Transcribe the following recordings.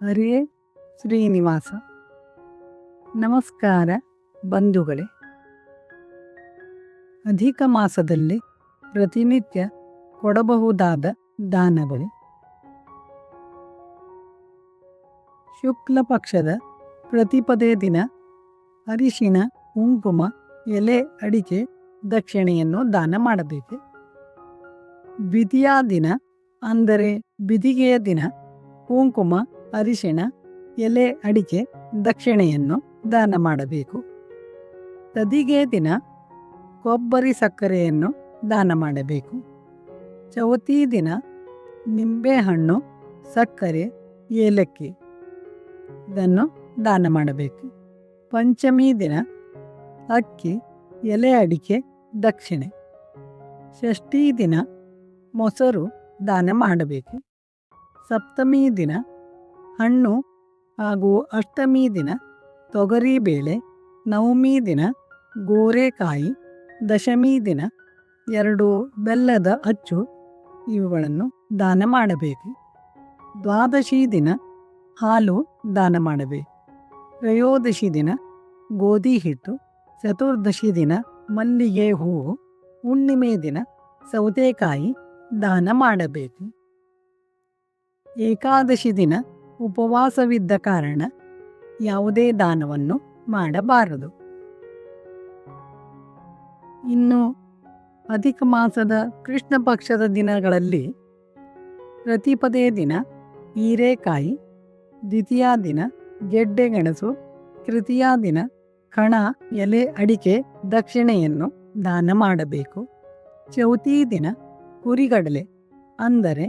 ಹರೇ ಶ್ರೀನಿವಾಸ. ನಮಸ್ಕಾರ ಬಂಧುಗಳೇ. ಅಧಿಕ ಮಾಸದಲ್ಲಿ ಪ್ರತಿನಿತ್ಯ ಕೊಡಬಹುದಾದ ದಾನಗಳು. ಶುಕ್ಲ ಪಕ್ಷದ ಪ್ರತಿಪದೇ ದಿನ ಅರಿಶಿಣ, ಕುಂಕುಮ, ಎಲೆ, ಅಡಿಕೆ, ದಕ್ಷಿಣೆಯನ್ನು ದಾನ ಮಾಡಬೇಕು. ದ್ವಿತೀಯ ದಿನ ಅಂದರೆ ಬಿದಿಗೆಯ ದಿನ ಕುಂಕುಮ, ಅರಿಶಿಣ, ಎಲೆ, ಅಡಿಕೆ, ದಕ್ಷಿಣೆಯನ್ನು ದಾನ ಮಾಡಬೇಕು. ತದಿಗೆ ದಿನ ಕೊಬ್ಬರಿ ಸಕ್ಕರೆಯನ್ನು ದಾನ ಮಾಡಬೇಕು. ಚೌತಿ ದಿನ ನಿಂಬೆಹಣ್ಣು, ಸಕ್ಕರೆ, ಏಲಕ್ಕಿ ಇದನ್ನು ದಾನ ಮಾಡಬೇಕು. ಪಂಚಮಿ ದಿನ ಅಕ್ಕಿ, ಎಲೆ, ಅಡಿಕೆ, ದಕ್ಷಿಣೆ. ಷಷ್ಠಿ ದಿನ ಮೊಸರು ದಾನ ಮಾಡಬೇಕು. ಸಪ್ತಮಿ ದಿನ ಹಣ್ಣು ಹಾಗೂ ಅಷ್ಟಮಿ ದಿನ ತೊಗರಿಬೇಳೆ, ನವಮಿ ದಿನ ಗೋರೆಕಾಯಿ, ದಶಮಿ ದಿನ 2 ಬೆಲ್ಲದ ಅಚ್ಚು ಇವುಗಳನ್ನು ದಾನ ಮಾಡಬೇಕು. ದ್ವಾದಶಿ ದಿನ ಹಾಲು ದಾನ ಮಾಡಬೇಕು. ತ್ರಯೋದಶಿ ದಿನ ಗೋಧಿ ಹಿಟ್ಟು, ಚತುರ್ದಶಿ ದಿನ ಮಲ್ಲಿಗೆ ಹೂವು, ಹುಣ್ಣಿಮೆ ದಿನ ಸೌತೆಕಾಯಿ ದಾನ ಮಾಡಬೇಕು. ಏಕಾದಶಿ ದಿನ ಉಪವಾಸವಿದ್ದ ಕಾರಣ ಯಾವುದೇ ದಾನವನ್ನು ಮಾಡಬಾರದು. ಇನ್ನು ಅಧಿಕ ಮಾಸದ ಕೃಷ್ಣ ಪಕ್ಷದ ದಿನಗಳಲ್ಲಿ ಪ್ರತಿಪದೇ ದಿನ ಹೀರೆಕಾಯಿ, ದ್ವಿತೀಯ ದಿನ ಗೆಡ್ಡೆಗೆಣಸು, ತೃತೀಯ ದಿನ ಕಣ, ಎಲೆ, ಅಡಿಕೆ, ದಕ್ಷಿಣೆಯನ್ನು ದಾನ ಮಾಡಬೇಕು. ಚೌತಿ ದಿನ ಹುರಿಗಡಲೆ ಅಂದರೆ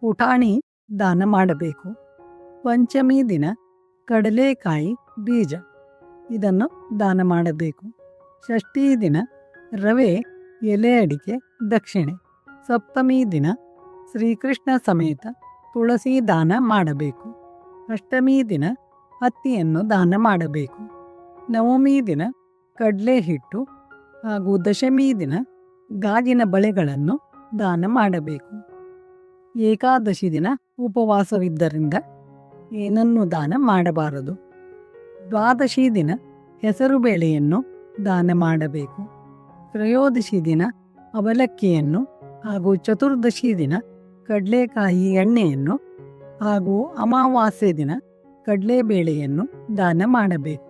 ಪುಟಾಣಿ ದಾನ ಮಾಡಬೇಕು. ಪಂಚಮಿ ದಿನ ಕಡಲೆಕಾಯಿ ಬೀಜ ಇದನ್ನು ದಾನ ಮಾಡಬೇಕು. ಷಷ್ಠಿ ದಿನ ರವೆ, ಎಲೆ, ಅಡಿಕೆ, ದಕ್ಷಿಣೆ. ಸಪ್ತಮಿ ದಿನ ಶ್ರೀಕೃಷ್ಣ ಸಮೇತ ತುಳಸಿ ದಾನ ಮಾಡಬೇಕು. ಅಷ್ಟಮಿ ದಿನ ಹತ್ತಿಯನ್ನು ದಾನ ಮಾಡಬೇಕು. ನವಮಿ ದಿನ ಕಡಲೆ ಹಿಟ್ಟು ಹಾಗೂ ದಶಮಿ ದಿನ ಗಾಜಿನ ಬಳೆಗಳನ್ನು ದಾನ ಮಾಡಬೇಕು. ಏಕಾದಶಿ ದಿನ ಉಪವಾಸವಿದ್ದರಿಂದ ಏನನ್ನೂ ದಾನ ಮಾಡಬಾರದು. ದ್ವಾದಶಿ ದಿನ ಹೆಸರುಬೇಳೆಯನ್ನು ದಾನ ಮಾಡಬೇಕು. ತ್ರಯೋದಶಿ ದಿನ ಅವಲಕ್ಕಿಯನ್ನು ಹಾಗೂ ಚತುರ್ದಶಿ ದಿನ ಕಡಲೆಕಾಯಿ ಎಣ್ಣೆಯನ್ನು ಹಾಗೂ ಅಮಾವಾಸ್ಯೆ ದಿನ ಕಡಲೆಬೇಳೆಯನ್ನು ದಾನ ಮಾಡಬೇಕು.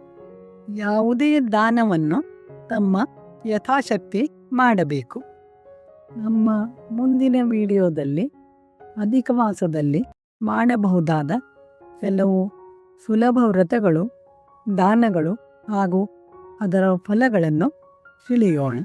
ಯಾವುದೇ ದಾನವನ್ನು ತಮ್ಮ ಯಥಾಶಕ್ತಿ ಮಾಡಬೇಕು. ನಮ್ಮ ಮುಂದಿನ ವಿಡಿಯೋದಲ್ಲಿ ಅಧಿಕ ಮಾಸದಲ್ಲಿ ಮಾಡಬಹುದಾದ ಕೆಲವು ಸುಲಭ ವ್ರತಗಳು, ದಾನಗಳು ಹಾಗೂ ಅದರ ಫಲಗಳನ್ನು ತಿಳಿಯೋಣ.